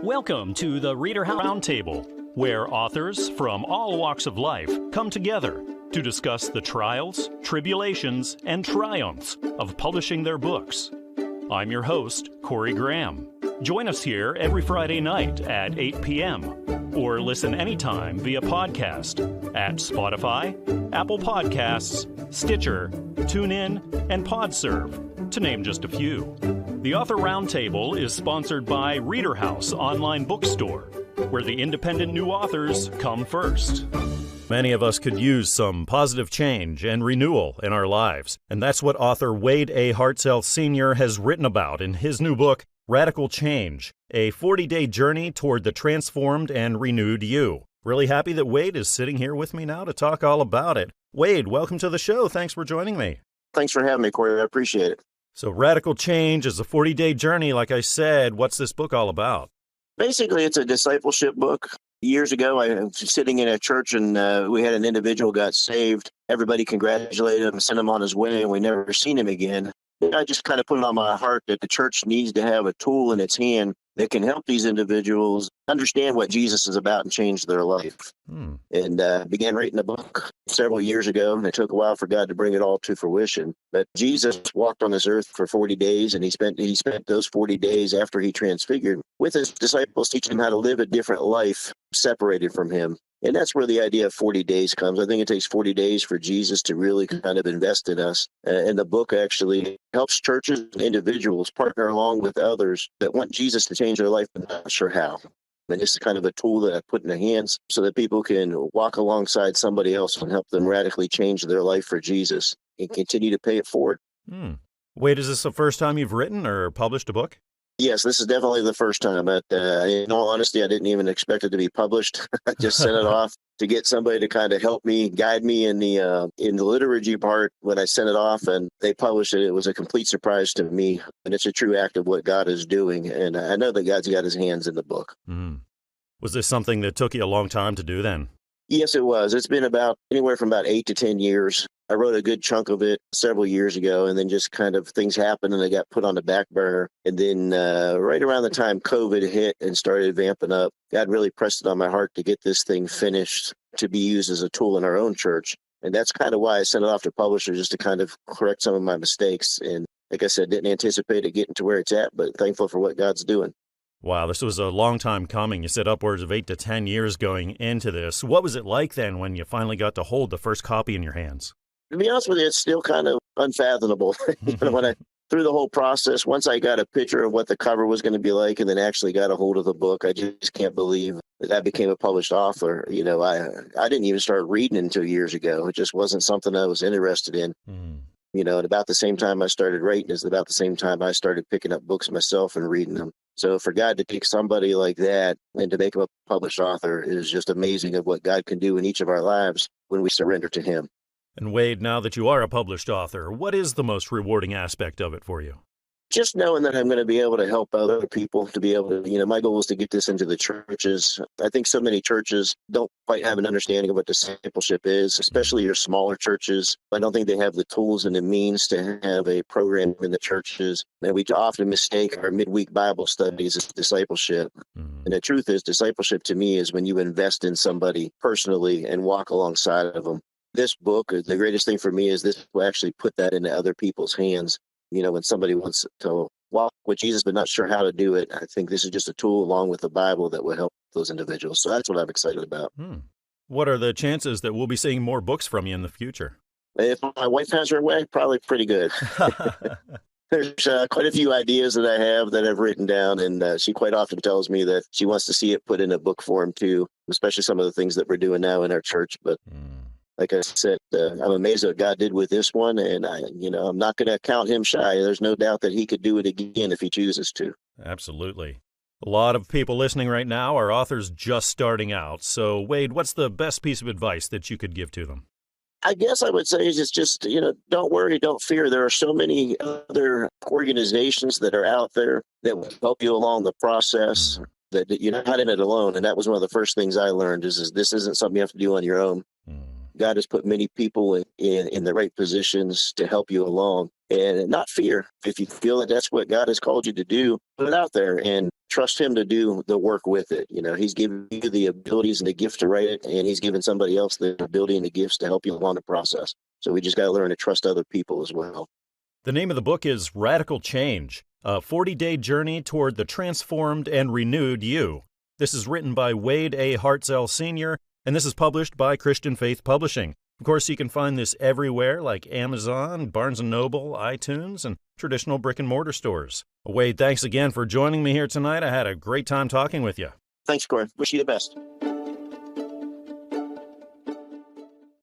Welcome to the Readerhouse Roundtable, where authors from all walks of life come together to discuss the trials, tribulations, and triumphs of publishing their books. I'm your host, Corey Graham. Join us here every Friday night at 8 p.m. or listen anytime via podcast at Spotify, Apple Podcasts, Stitcher, TuneIn, and PodServe, to name just a few. The Author Roundtable is sponsored by Readerhouse online bookstore, where the independent new authors come first. Many of us could use some positive change and renewal in our lives, and that's what author Wade A. Hartzell Sr. has written about in his new book, Radical Change, a 40-day journey toward the transformed and renewed you. Really happy that Wade is sitting here with me now to talk all about it. Wade, welcome to the show. Thanks for joining me. Thanks for having me, Corey. I appreciate it. So Radical Change is a 40-day journey, like I said. What's this book all about? Basically, it's a discipleship book. Years ago, I was sitting in a church and we had an individual got saved. Everybody congratulated him, sent him on his way, and we never seen him again. I just kind of put it on my heart that the church needs to have a tool in its hand that can help these individuals understand what Jesus is about and change their life. And began writing a book several years ago, and it took a while for God to bring it all to fruition. But Jesus walked on this earth for 40 days, and he spent those 40 days after he transfigured with his disciples, teaching them how to live a different life separated from him. And that's where the idea of 40 days comes. I think it takes 40 days for Jesus to really kind of invest in us. And the book actually helps churches and individuals partner along with others that want Jesus to change their life, but not sure how. And this is kind of a tool that I put in their hands so that people can walk alongside somebody else and help them radically change their life for Jesus and continue to pay it forward. Wait, is this the first time you've written or published a book? Yes, this is definitely the first time. But in all honesty, I didn't even expect it to be published. I just sent it off to get somebody to kind of help me, guide me in the liturgy part. When I sent it off and they published it, it was a complete surprise to me. And it's a true act of what God is doing. And I know that God's got his hands in the book. Was this something that took you a long time to do then? Yes, it was. It's been anywhere from about 8 to 10 years. I wrote a good chunk of it several years ago, and then just kind of things happened and they got put on the back burner. And then right around the time COVID hit and started vamping up, God really pressed it on my heart to get this thing finished to be used as a tool in our own church. And that's kind of why I sent it off to publishers, just to kind of correct some of my mistakes. And like I said, didn't anticipate it getting to where it's at, but thankful for what God's doing. Wow, this was a long time coming. You said upwards of 8 to 10 years going into this. What was it like then when you finally got to hold the first copy in your hands? To be honest with you, it's still kind of unfathomable. Through the whole process, once I got a picture of what the cover was going to be like and then actually got a hold of the book, I just can't believe that I became a published author. I didn't even start reading until years ago. It just wasn't something I was interested in. And about the same time I started writing is about the same time I started picking up books myself and reading them. So for God to pick somebody like that and to make him a published author is just amazing of what God can do in each of our lives when we surrender to him. And Wade, now that you are a published author, what is the most rewarding aspect of it for you? Just knowing that I'm going to be able to help other people, to be able to, my goal is to get this into the churches. I think so many churches don't quite have an understanding of what discipleship is, especially your smaller churches. I don't think they have the tools and the means to have a program in the churches. And we often mistake our midweek Bible studies as discipleship. And the truth is, discipleship to me is when you invest in somebody personally and walk alongside of them. This book, the greatest thing for me is this will actually put that into other people's hands. When somebody wants to walk with Jesus but not sure how to do it, I think this is just a tool along with the Bible that will help those individuals. So that's what I'm excited about. What are the chances that we'll be seeing more books from you in the future? If my wife has her way, probably pretty good. There's quite a few ideas that I have that I've written down, and she quite often tells me that she wants to see it put in a book form too, especially some of the things that we're doing now in our church. But like I said, I'm amazed at what God did with this one, and I'm not going to count him shy. There's no doubt that he could do it again if he chooses to. Absolutely. A lot of people listening right now are authors just starting out. So, Wade, what's the best piece of advice that you could give to them? I guess I would say it's just, don't worry, don't fear. There are so many other organizations that are out there that will help you along the process, that you're not in it alone. And that was one of the first things I learned is this isn't something you have to do on your own. God has put many people in the right positions to help you along, and not fear. If you feel that that's what God has called you to do, put it out there. And trust him to do the work with it. He's given you the abilities and the gift to write it, and he's given somebody else the ability and the gifts to help you along the process. So we just got to learn to trust other people as well. The name of the book is Radical Change, a 40-day journey toward the transformed and renewed you. This is written by Wade A. Hartzell Sr., and this is published by Christian Faith Publishing. Of course, you can find this everywhere like Amazon, Barnes & Noble, iTunes, and traditional brick-and-mortar stores. Wade, thanks again for joining me here tonight. I had a great time talking with you. Thanks, Corey. Wish you the best.